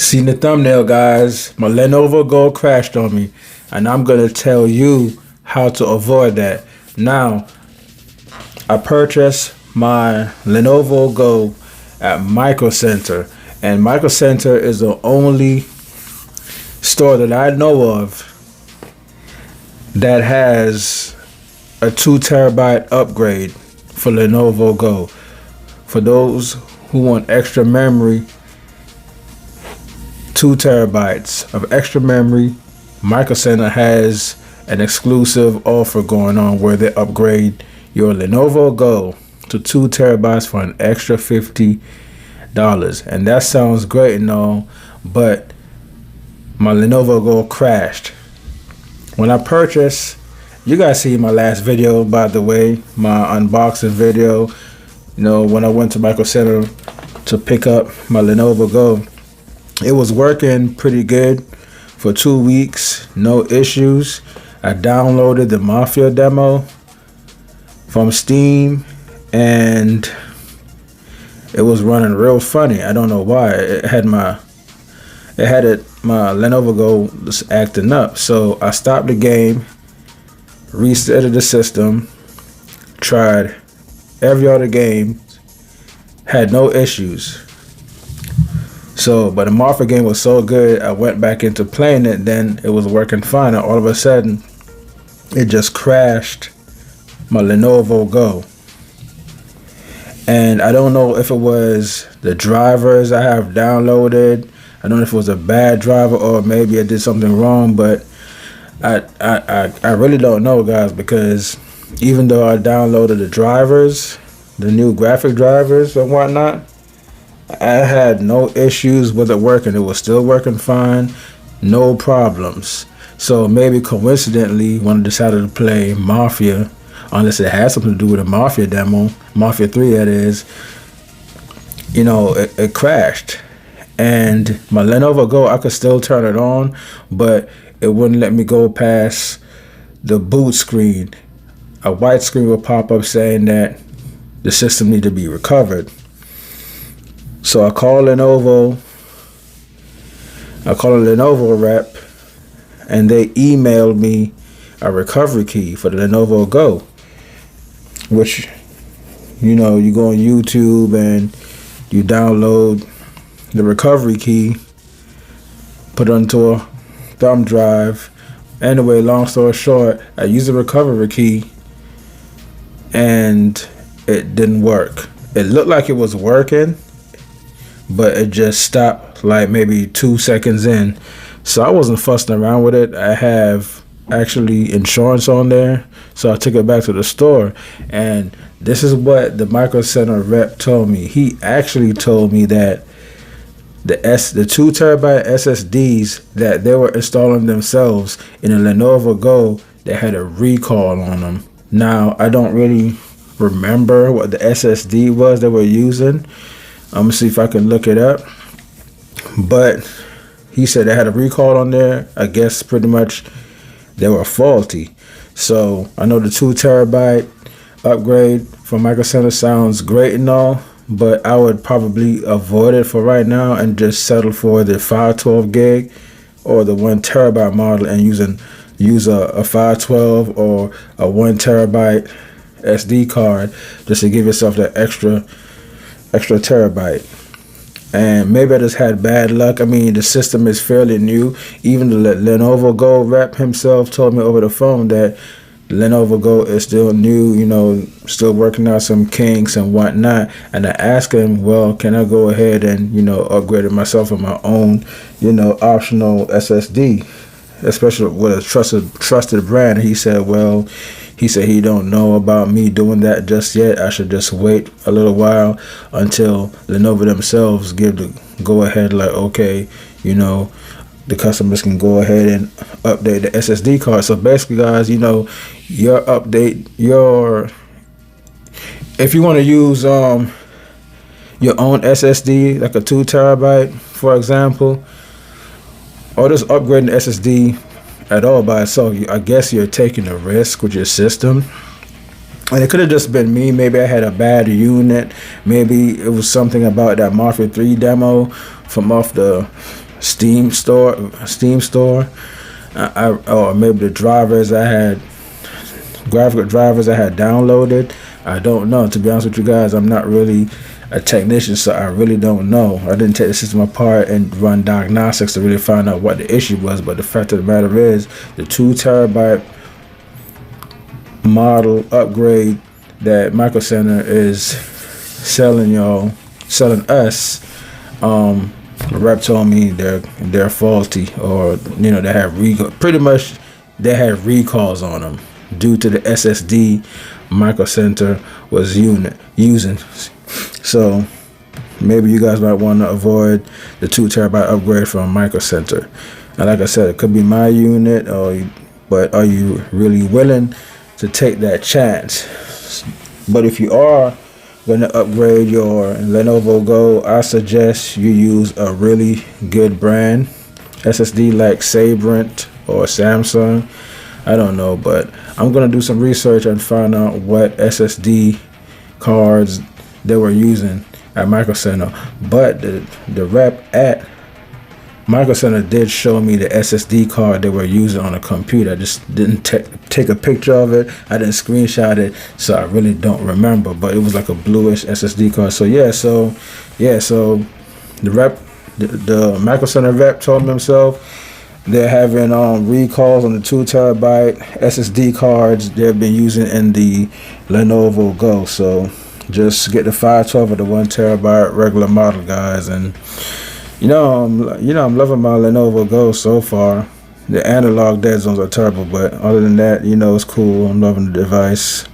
Seen the thumbnail, guys. My Lenovo Go crashed on me, and I'm gonna tell you how to avoid that. Now, I purchased my Lenovo Go at Micro Center, and Micro Center is the only store that I know of that has a 2 terabyte upgrade for Lenovo Go. For those who want extra memory, 2 terabytes of extra memory, Micro Center has an exclusive offer going on where they upgrade your Lenovo Go to 2 terabytes for an extra $50. And that sounds great and all, but my Lenovo Go crashed. When I purchased, you guys see my last video, by the way, my unboxing video, when I went to Micro Center to pick up my Lenovo Go. It was working pretty good for 2 weeks, no issues. I downloaded the Mafia demo from Steam, and it was running real funny. I don't know why. It had my Lenovo Go just acting up. So I stopped the game, resetted the system, tried every other game, had no issues. So, but the Mafia game was so good, I went back into playing it, then it was working fine, and all of a sudden, it just crashed my Lenovo Go. And I don't know if it was the drivers I have downloaded, I don't know if it was a bad driver or maybe I did something wrong, but I really don't know, guys, because even though I downloaded the drivers, the new graphic drivers and whatnot, I had no issues with it working. It was still working fine, no problems. So maybe coincidentally, when I decided to play Mafia, unless it had something to do with a Mafia demo, Mafia 3 that is, it crashed. And my Lenovo Go, I could still turn it on, but it wouldn't let me go past the boot screen. A white screen would pop up saying that the system needed to be recovered. So I called a Lenovo rep, and they emailed me a recovery key for the Lenovo Go, which, you go on YouTube and you download the recovery key, put it onto a thumb drive. Anyway, long story short, I used the recovery key and it didn't work. It looked like it was working, but it just stopped like maybe 2 seconds in. So I wasn't fussing around with it. I have actually insurance on there, so I took it back to the store, and this is what the Micro Center rep told me. He actually told me that the 2 terabyte SSDs that they were installing themselves in a Lenovo Go, they had a recall on them. Now, I don't really remember what the SSD was they were using. I'm gonna see if I can look it up, but he said they had a recall on there. I guess pretty much they were faulty. So I know the 2 terabyte upgrade from Micro Center sounds great and all, but I would probably avoid it for right now and just settle for the 512 gig or the 1 terabyte model and use a 512 or a 1 terabyte SD card just to give yourself that extra terabyte. And maybe I just had bad luck. I mean, the system is fairly new. Even the Lenovo Go rep himself told me over the phone that Lenovo Go is still new, still working out some kinks and whatnot. And I asked him, well, can I go ahead and, upgrade it myself with my own, optional SSD, especially with a trusted brand? And he said, well, he don't know about me doing that just yet. I should just wait a little while until Lenovo themselves give the go ahead, like, okay, the customers can go ahead and update the SSD card. So basically, guys, if you want to use your own SSD, like a 2 terabyte, for example, or just upgrading the SSD at all by itself, I guess you're taking a risk with your system. And it could have just been me. Maybe I had a bad unit. Maybe it was something about that Mafia 3 demo from off the Steam store, or maybe the drivers I had, graphic drivers I had downloaded. I don't know. To be honest with you guys, I'm not really a technician, so I really don't know. I didn't take the system apart and run diagnostics to really find out what the issue was. But the fact of the matter is, the 2 terabyte model upgrade that Micro Center is selling us, the rep told me they're faulty, or they have they had recalls on them due to the SSD Micro Center was using. So maybe you guys might want to avoid the 2 terabyte upgrade from Micro Center. And like I said, it could be my unit, but are you really willing to take that chance? But if you are going to upgrade your Lenovo Go, I suggest you use a really good brand SSD like Sabrent or Samsung. I don't know, but I'm going to do some research and find out what SSD cards they were using at Micro Center. But the rep at Micro Center did show me the SSD card they were using on a computer. I just didn't take a picture of it. I didn't screenshot it, so I really don't remember. But it was like a bluish SSD card. So the Micro Center rep told me himself they're having recalls on the 2 terabyte SSD cards they've been using in the Lenovo Go. So just get the 512 or the 1 terabyte regular model, guys. And I'm loving my Lenovo Go so far. The analog dead zones are terrible, but other than that, it's cool. I'm loving the device,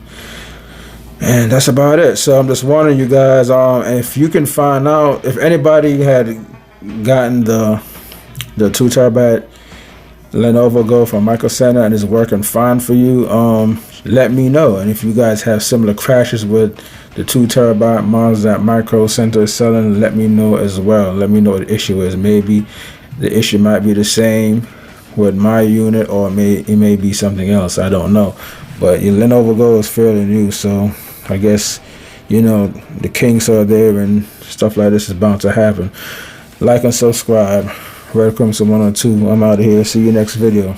and that's about it. So I'm just wondering, you guys, if you can find out if anybody had gotten the 2 terabyte Lenovo Go from Micro Center and is working fine for you, let me know. And if you guys have similar crashes with the 2 terabyte models that Micro Center is selling, let me know as well. Let me know what the issue is. Maybe the issue might be the same with my unit, or it may be something else. I don't know. But your Lenovo Go is fairly new, so I guess the kinks are there and stuff like this is bound to happen. Like and subscribe. Red Crimson 102. I'm out of here. See you next video.